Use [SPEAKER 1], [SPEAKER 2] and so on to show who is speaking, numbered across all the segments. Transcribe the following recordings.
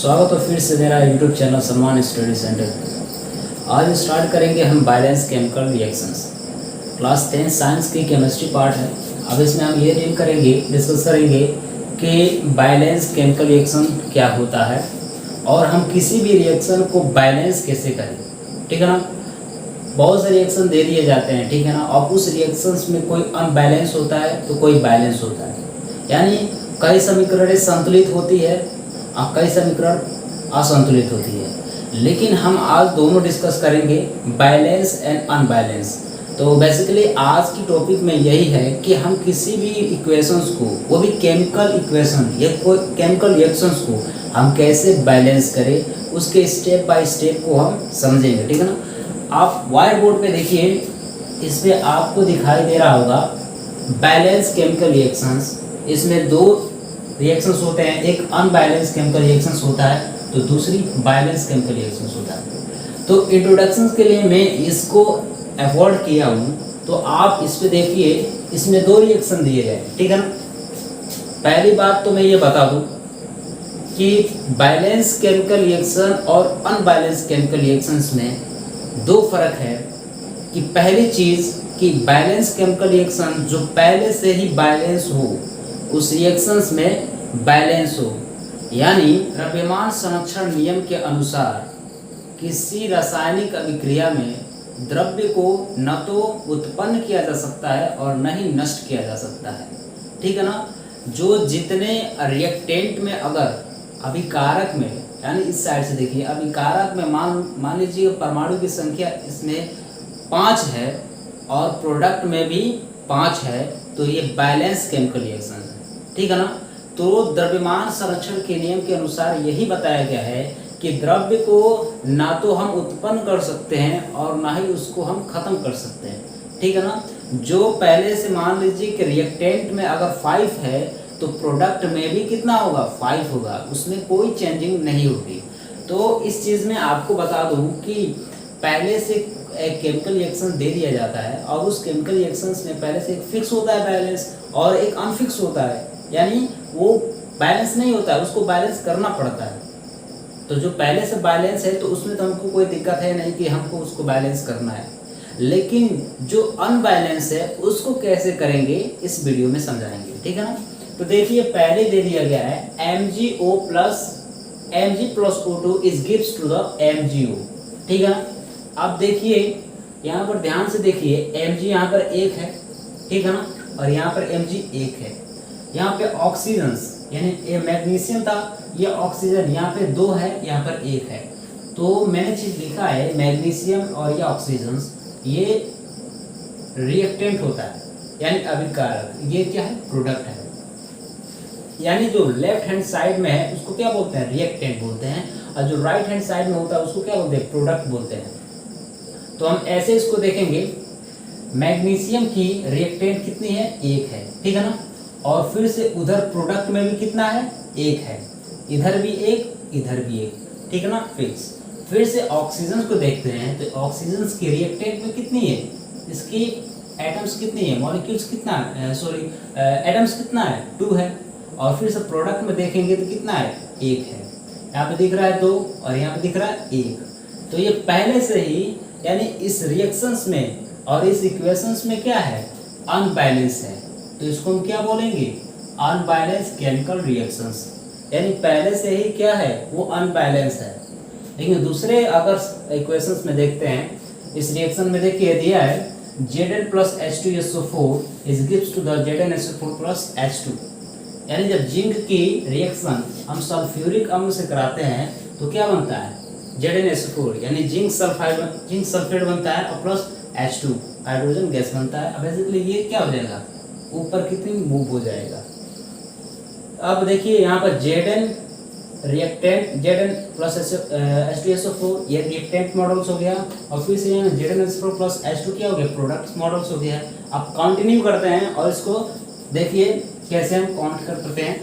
[SPEAKER 1] स्वागत है फिर से मेरा YouTube channel Salman study centre. आज स्टार्ट करेंगे हम balance chemical reactions. Class 10 science की केमिस्ट्री पार्ट है। अब इसमें हम ये डिस्कस करेंगे कि बैलेंस केमिकल रिएक्शन क्या होता है और हम किसी भी रिएक्शन को बैलेंस कैसे करें। ठीक है ना। बहुत से रिएक्शन दे दिए जाते हैं, ठीक है ना। और उस रिएक्शंस में कोई अनबैलेंस होता है तो कोई बैलेंस होता है, यानी कई समीकरणें संतुलित होती है और कई समीकरण असंतुलित होती है। लेकिन हम आज दोनों डिस्कस करेंगे, बैलेंस एंड अनबैलेंस। तो बेसिकली आज की टॉपिक में यही है कि हम किसी भी इक्वेशंस को, वो भी केमिकल इक्वेशन या कोई केमिकल रिएक्शंस को हम कैसे बैलेंस करें, उसके स्टेप बाय स्टेप को हम समझेंगे। ठीक है ना। आप व्हाइट बोर्ड पे देखिए, इस पे आपको दिखाई दे रहा होगा बैलेंस केमिकल रिएक्शंस। इसमें दो रिएक्शंस होते हैं, एक अनबैलेंस केमिकल रिएक्शंस होता है तो दूसरी बैलेंस केमिकल रिएक्शंस होता है। तो इंट्रोडक्शन के लिए मैं इसको अवॉइड किया हूँ। तो आप इस पे देखिए, इसमें दो रिएक्शन दिए गए, ठीक है ना। पहली बात तो मैं ये बता दूँ कि बैलेंस केमिकल रिएक्शन और अनबैलेंस केमिकल रिएक्शंस में दो फर्क है। कि पहली चीज़ कि बैलेंस केमिकल रिएक्शन जो पहले से ही बैलेंस हो, उस रिएक्शंस में बैलेंस हो, यानी द्रव्यमान संरक्षण नियम के अनुसार किसी रासायनिक अभिक्रिया में द्रव्य को न तो उत्पन्न किया जा सकता है और न ही नष्ट किया जा सकता है। ठीक है ना। जो जितने रिएक्टेंट में अगर अभिकारक में, यानी इस साइड से देखिए, अभिकारक में मान लीजिए परमाणु की संख्या इसमें 5 है और प्रोडक्ट में भी 5 है, तो ये बैलेंस केमिकल रिएक्शन है। ठीक है ना। तो द्रव्यमान संरक्षण के नियम के अनुसार यही बताया गया है कि द्रव्य को ना तो हम उत्पन्न कर सकते हैं और ना ही उसको हम खत्म कर सकते हैं। ठीक है ना। जो पहले से मान लीजिए कि रिएक्टेंट में अगर 5 है तो प्रोडक्ट में भी कितना होगा, 5 होगा, उसमें कोई चेंजिंग नहीं होगी। तो इस चीज़ में आपको बता दूं कि पहले से एक केमिकल रिएक्शन दे दिया जाता है और उस केमिकल रिएक्शंस में पहले से एक फिक्स होता है बैलेंस और एक अनफिक्स होता है, यानी वो बैलेंस नहीं होता है, उसको बैलेंस करना पड़ता है। तो जो पहले से बैलेंस है तो उसमें तो हमको कोई दिक्कत है नहीं कि हमको उसको बैलेंस करना है। लेकिन जो अनबैलेंस है उसको कैसे करेंगे इस वीडियो में समझाएंगे। ठीक है ना। तो देखिए, पहले दे दिया गया है MgO plus O2 is gives to the MgO। ठीक है ना। अब देखिए यहाँ पर ध्यान से देखिए, Mg यहाँ पर 1 है, ठीक है ना, और यहाँ पर Mg 1 है। यहाँ पे ऑक्सीजन, यानी ये मैग्नीशियम था, ये ऑक्सीजन यहाँ पे 2 है, यहाँ पर 1 है। तो मैंने चीज लिखा है मैग्नीशियम और ये ऑक्सीजन, ये रिएक्टेंट होता है यानी अभिकारक, ये क्या है, प्रोडक्ट है। यानी जो लेफ्ट हैंड साइड में है उसको क्या बोलते हैं, रिएक्टेंट बोलते हैं, और जो राइट हैंड साइड में होता है उसको क्या बोलते हैं, प्रोडक्ट बोलते हैं। तो हम ऐसे इसको देखेंगे, मैग्नीशियम की रिएक्टेंट कितनी है, 1 है, ठीक है ना। और फिर से उधर प्रोडक्ट में भी कितना है, 1 है, इधर भी 1, इधर भी 1, ठीक है ना, फिक्स। फिर से ऑक्सीजन को देखते हैं तो ऑक्सीजन की रिएक्टेंट में कितनी है, इसकी एटम्स कितनी है, मॉलिक्यूल्स कितना है, एटम्स कितना है, 2 है। और फिर से प्रोडक्ट में देखेंगे तो कितना है, 1 है। यहाँ पे दिख रहा है 2 और यहाँ पे दिख रहा है 1। तो ये पहले से ही, यानी इस रिएक्शंस में और इस इक्वेशंस में क्या है, अनबैलेंस है। तो इसको हम क्या बोलेंगे, अनबैलेंस केमिकल रिएक्शंस, यानी पहले से ही क्या है, वो अनबैलेंस है। लेकिन दूसरे अगर इक्वेशंस में देखते हैं, इस रिएक्शन में देखिए दिया है Zn plus H2SO4 is gives to the ZnSO4 plus H2। यानी जब जिंक की रिएक्शन हम सल्फ्यूरिक अम्ल से कराते हैं तो क्या बनता है, ZnSO4, यानी जिंक सल्फेट बनता है और प्लस H2 हाइड्रोजन गैस बनता है। अब बेसिकली ये क्या हो जाएगा, ऊपर कितनी मूव हो जाएगा। अब देखिए यहाँ पर Zn reactant, Zn plus H2SO4 ये रिएक्टेंट मॉडल्स हो गया, और फिर से यहाँ ZnSO4 प्लस H2 क्या हो गया, प्रोडक्ट्स मॉडल्स हो गया। अब कंटिन्यू करते हैं और इसको देखिए कैसे हम काउंट करते हैं।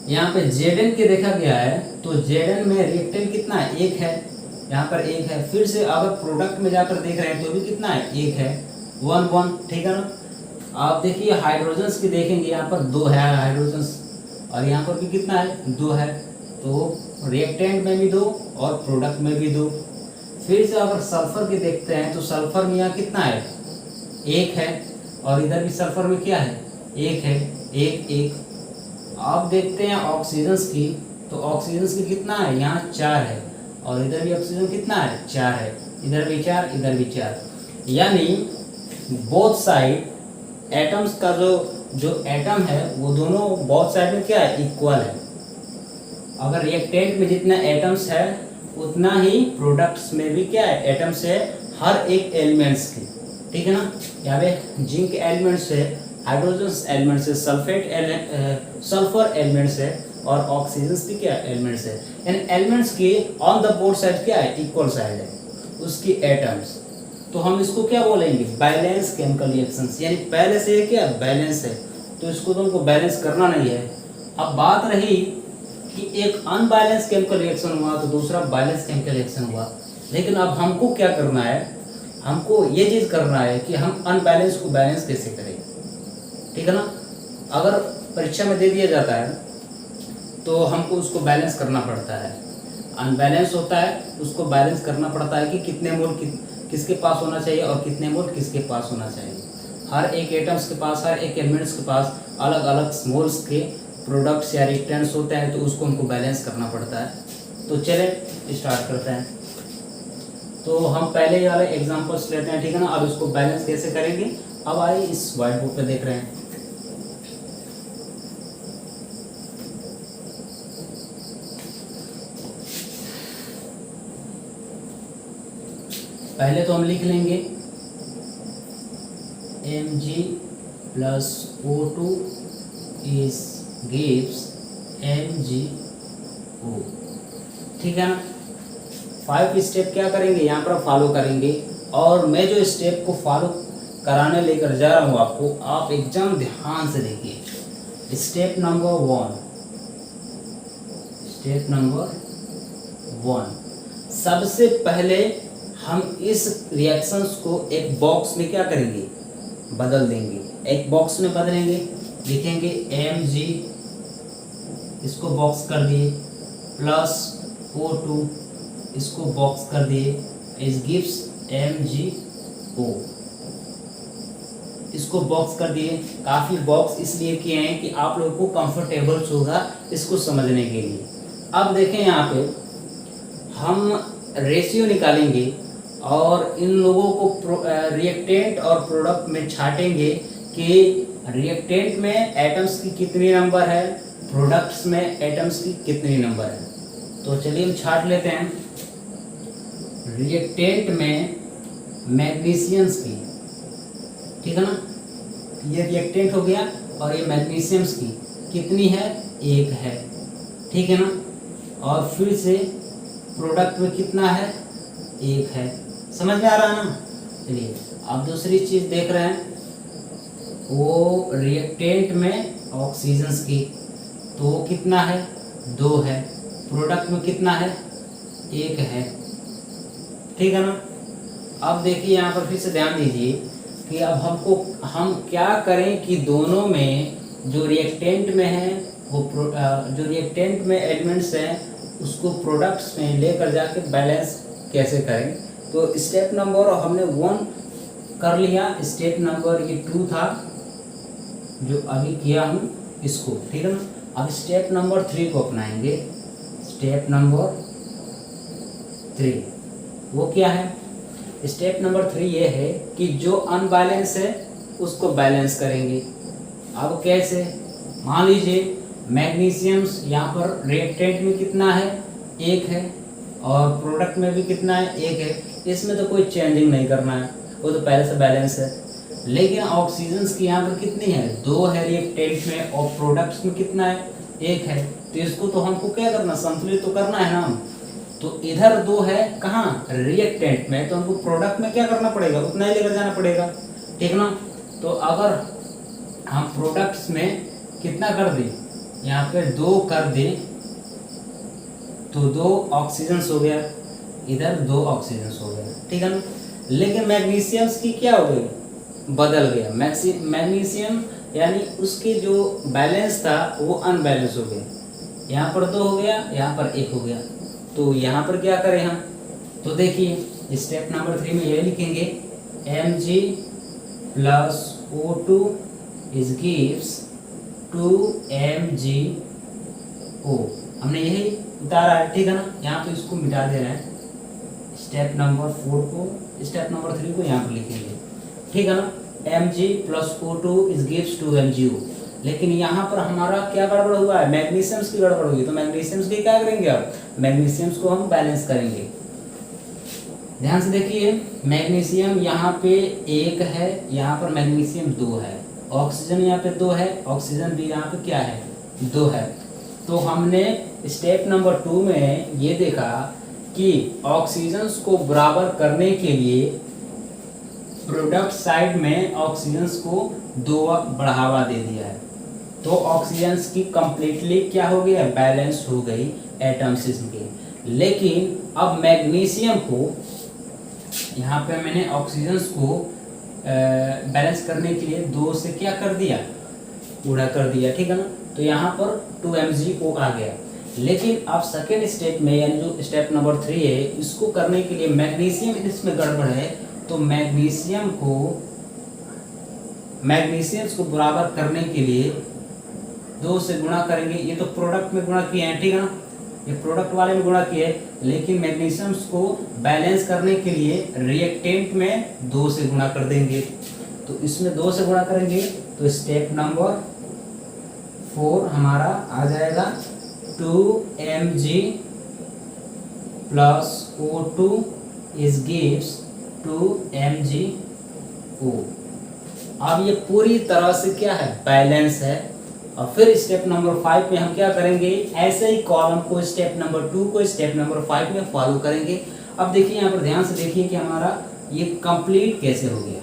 [SPEAKER 1] यहाँ पे Zn के देखा गया है तो Zn में रिएक्टेंट कितना है, 1 है, यहाँ पर 1 है। फिर से अगर प्रोडक्ट में जाकर देख रहे हैं तो भी कितना है, 1 है, 1 1, ठीक है ना। आप देखिए हाइड्रोजन्स की देखेंगे, यहाँ पर 2 है हाइड्रोजन्स और यहाँ पर भी कितना है, 2 है, तो रिएक्टेंट में भी 2 और प्रोडक्ट में भी 2। फिर से अगर सल्फर की देखते हैं तो सल्फर में यहाँ कितना है, 1 है, और इधर भी सल्फर में क्या है, 1 है, 1 1। अब देखते हैं ऑक्सीजन्स की, तो ऑक्सीजन्स की कितना है, यहाँ 4 है, और इधर भी ऑक्सीजन कितना है, 4 है, इधर भी 4 इधर भी 4। यानी बोथ साइड एटम्स का जो एटम है वो दोनों बोथ साइड में क्या है, इक्वल है। अगर रिएक्टेंट में जितना एटम्स है उतना ही प्रोडक्ट्स में भी क्या है, एटम्स है हर एक एलिमेंट्स की, ठीक है ना। यहाँ पे जिंक एलिमेंट्स है, हाइड्रोजन एलिमेंट्स है, सल्फर एलिमेंट्स है, और ऑक्सीजन भी क्या एलिमेंट्स है। इन एलिमेंट्स की ऑन द बोथ साइड क्या है, इक्वल साइड है उसकी एटम्स। तो हम इसको क्या बोलेंगे, बैलेंस केमिकल रिएक्शंस, यानी पहले से ये क्या बैलेंस है, तो इसको तुमको बैलेंस करना नहीं है। अब बात रही कि एक अनबैलेंस केमिकल रिएक्शन हुआ तो दूसरा बैलेंस केमिकल रिएक्शन हुआ, लेकिन अब हमको क्या करना है, हमको ये चीज़ करना है कि हम अनबैलेंस को बैलेंस कैसे करें, ठीक है ना। अगर परीक्षा में दे दिया जाता है तो हमको उसको बैलेंस करना पड़ता है। अनबैलेंस होता है उसको बैलेंस करना पड़ता है कि कितने मोल किसके पास होना चाहिए और कितने मोल किसके पास होना चाहिए। हर एक एटम्स के पास, हर एक एलिमेंट्स के पास अलग अलग मोल्स के प्रोडक्ट्स या रिएक्टेंट्स होते हैं, तो उसको हमको बैलेंस करना पड़ता है। तो चले स्टार्ट करते हैं। तो हम पहले वाले एग्जांपल्स लेते हैं, ठीक है ना। अब इसको बैलेंस कैसे करेंगे, अब आइए इस व्हाइट बोर्ड पे देख रहे हैं। पहले तो हम लिख लेंगे Mg plus O2 is gives MgO, ठीक है ना। 5 स्टेप क्या करेंगे, यहाँ पर फॉलो करेंगे, और मैं जो स्टेप को फॉलो कराने लेकर जा रहा हूँ आपको, आप एकदम ध्यान से देखिए। स्टेप नंबर 1, सबसे पहले हम इस रिएक्शंस को एक बॉक्स में क्या करेंगे, बदल देंगे। एक बॉक्स में बदलेंगे, लिखेंगे Mg, इसको बॉक्स कर दिए, प्लस O2, इसको बॉक्स कर दिए, इस गिव्स MgO, इसको बॉक्स कर दिए। काफ़ी बॉक्स इसलिए किए हैं कि आप लोगों को कंफर्टेबल होगा इसको समझने के लिए। अब देखें यहाँ पे हम रेशियो निकालेंगे और इन लोगों को रिएक्टेंट और प्रोडक्ट में छाटेंगे कि रिएक्टेंट में एटम्स की कितनी नंबर है, प्रोडक्ट्स में एटम्स की कितनी नंबर है। तो चलिए हम छाट लेते हैं। रिएक्टेंट में मैग्नीशियम्स की, ठीक है ना, ये रिएक्टेंट हो गया, और ये मैग्नीशियम्स की कितनी है, 1 है, ठीक है ना। और फिर से प्रोडक्ट में कितना है, 1 है। समझ में आ रहा है ना। चलिए अब दूसरी चीज़ देख रहे हैं, वो रिएक्टेंट में ऑक्सीजन्स की, तो वो कितना है, 2 है, प्रोडक्ट में कितना है, 1 है, ठीक है ना। अब देखिए यहाँ पर फिर से ध्यान दीजिए कि अब हम क्या करें कि दोनों में जो रिएक्टेंट में है वो जो रिएक्टेंट में एलिमेंट्स हैं उसको प्रोडक्ट्स में लेकर जाके बैलेंस कैसे करें। तो स्टेप नंबर हमने 1 कर लिया, स्टेप नंबर ये 2 था जो अभी किया हूँ इसको, ठीक है ना। अब स्टेप नंबर 3 को अपनाएंगे। स्टेप नंबर 3 वो क्या है, स्टेप नंबर 3 ये है कि जो अनबैलेंस है उसको बैलेंस करेंगे। अब कैसे, मान लीजिए मैग्नीशियम्स यहाँ पर रिएक्टेंट में कितना है, 1 है, और प्रोडक्ट में भी कितना है, 1 है। इसमें तो कोई चेंजिंग नहीं करना है, वो तो पहले से बैलेंस है। लेकिन ऑक्सीजन्स की यहाँ पर कितनी है, 2 है रिएक्टेंट में, और प्रोडक्ट्स में कितना है, 1 है। तो इसको तो हमको क्या करना, संतुलित तो करना है ना। तो इधर 2 है कहाँ, रिएक्टेंट में, तो हमको प्रोडक्ट में क्या करना पड़ेगा, उतना ही लेकर जाना पड़ेगा, ठीक ना। तो अगर हम प्रोडक्ट्स में कितना कर दें, यहाँ पे 2 कर दें, तो 2 ऑक्सीजन्स हो गया, इधर 2 ऑक्सीजन्स हो गया, ठीक है ना। लेकिन मैग्नीशियम्स की क्या हो गई, बदल गया। मैग्नीशियम यानी उसके जो बैलेंस था वो अनबैलेंस हो गया, यहाँ पर 2 हो गया, यहाँ पर 1 हो गया। तो यहाँ पर क्या करें हम, तो देखिए स्टेप नंबर 3 में ये लिखेंगे Mg plus O2 is gives 2MgO। हमने यही उतारा है, ठीक है ना। यहाँ पे इसको मिटा दे रहे हैं, स्टेप नंबर 4 को, स्टेप नंबर 3 को यहाँ पर लिखेंगे, ठीक है ना। Mg plus O2 is gives 2MgO। लेकिन यहाँ पर हमारा क्या गड़बड़ हुआ है, मैग्नीशियम्स की गड़बड़ हुई। तो मैग्नीशियम्स की क्या करेंगे, अब मैग्नीशियम्स को हम बैलेंस करेंगे। ध्यान से देखिए, मैग्नीशियम यहाँ पे 1 है, यहाँ पर मैग्नीशियम 2 है, ऑक्सीजन यहाँ पे 2 है, ऑक्सीजन भी यहाँ पे क्या है, 2 है। तो हमने स्टेप नंबर 2 में ये देखा कि ऑक्सीजन्स को बराबर करने के लिए प्रोडक्ट साइड में ऑक्सीजन्स को 2 बढ़ावा दे दिया है। तो ऑक्सीजन्स की कंप्लीटली क्या हो गया, बैलेंस हो गई एटम्स के। लेकिन अब मैग्नीशियम को यहाँ पे मैंने ऑक्सीजन्स को बैलेंस करने के लिए 2 से क्या कर दिया, गुणा कर दिया, ठीक है ना। तो यहाँ पर 2MgO आ गया। लेकिन अब सेकेंड स्टेप में, यानी जो स्टेप नंबर 3 है, इसको करने के लिए मैग्नीशियम इसमें गड़बड़ है। तो मैग्नीशियम्स को बराबर करने के लिए 2 से गुणा करेंगे। ये तो प्रोडक्ट में गुणा किए हैं, ठीक है ना, ये प्रोडक्ट वाले में गुणा किए, लेकिन मैग्नीशियम्स को बैलेंस करने के लिए रिएक्टेंट में 2 से गुणा कर देंगे। तो इसमें 2 से गुणा करेंगे तो स्टेप नंबर 4 हमारा आ जाएगा 2Mg plus O2 is gives 2MgO। अब ये पूरी तरह से क्या है, बैलेंस है। और फिर स्टेप नंबर 5 में हम क्या करेंगे, ऐसे ही कॉलम को स्टेप नंबर 2 को स्टेप नंबर 5 में फॉलो करेंगे। अब देखिए यहाँ पर ध्यान से देखिए कि हमारा ये कंप्लीट कैसे हो गया।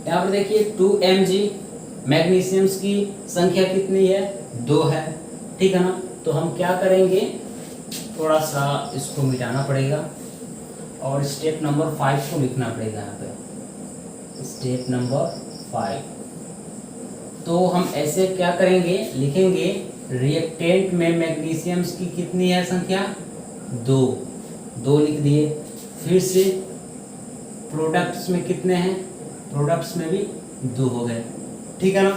[SPEAKER 1] यहाँ पर देखिए 2Mg, मैग्नीशियम्स की संख्या कितनी है, 2 है, ठीक है ना। तो हम क्या करेंगे, थोड़ा सा इसको मिटाना पड़ेगा और स्टेप नंबर 5 को लिखना पड़ेगा यहाँ पे, स्टेप नंबर 5। तो हम ऐसे क्या करेंगे, लिखेंगे रिएक्टेंट में मैग्नीशियम्स की कितनी है संख्या, 2 लिख दिए। फिर से प्रोडक्ट्स में कितने हैं, प्रोडक्ट्स में भी 2 हो गए, ठीक है ना।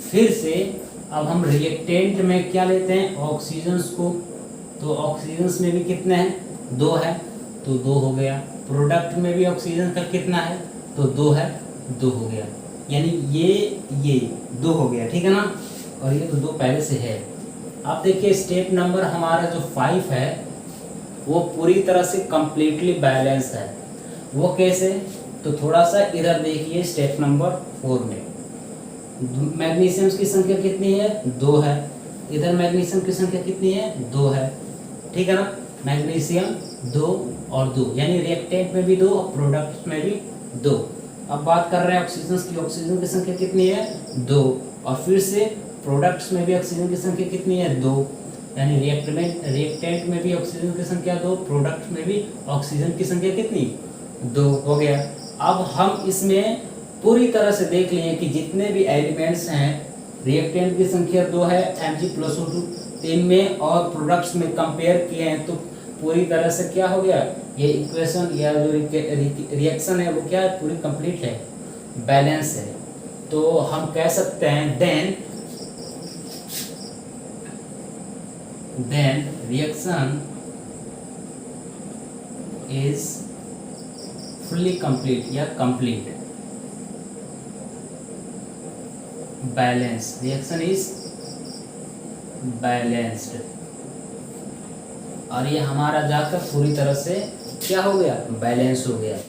[SPEAKER 1] फिर से अब हम रिएक्टेंट में क्या लेते हैं, ऑक्सीजन्स को। तो ऑक्सीजन्स में भी कितने हैं, 2 है, तो 2 हो गया। प्रोडक्ट में भी ऑक्सीजन का कितना है, तो 2 है, 2 हो गया। यानी ये 2 हो गया, ठीक है ना। और ये तो 2 पहले से है। अब देखिए स्टेप नंबर हमारा जो 5 है वो पूरी तरह से कंप्लीटली बैलेंस है। वो कैसे, तो थोड़ा सा इधर देखिए, स्टेप नंबर 4 में मैग्नीशियम्स की संख्या कितनी है, 2 है। इधर मैग्नीशियम की संख्या कितनी है, 2 है, ठीक है ना। मैग्नीशियम 2 और 2, यानी रिएक्टेंट में भी 2 और प्रोडक्ट में भी 2। अब बात कर रहे हैं ऑक्सीजन की, ऑक्सीजन की संख्या कितनी है, 2। और फिर से प्रोडक्ट्स में भी ऑक्सीजन की संख्या कितनी है, 2, यानी रिएक्टेंट में भी ऑक्सीजन की संख्या 2, प्रोडक्ट में भी ऑक्सीजन की संख्या कितनी, 2 हो गया। अब हम इसमें पूरी तरह से देख लिए कि जितने भी एलिमेंट्स हैं, रिएक्टेंट की संख्या 2 है, Mg प्लस O2, इनमें और प्रोडक्ट्स में कंपेयर किए हैं तो पूरी तरह से क्या हो गया, ये इक्वेशन या जो रिएक्शन है वो क्या है, पूरी कंप्लीट है, बैलेंस है। तो हम कह सकते हैं then reaction is fully complete या complete, balance, reaction is balanced. और ये हमारा जाकर पूरी तरह से क्या हो गया, बैलेंस हो गया।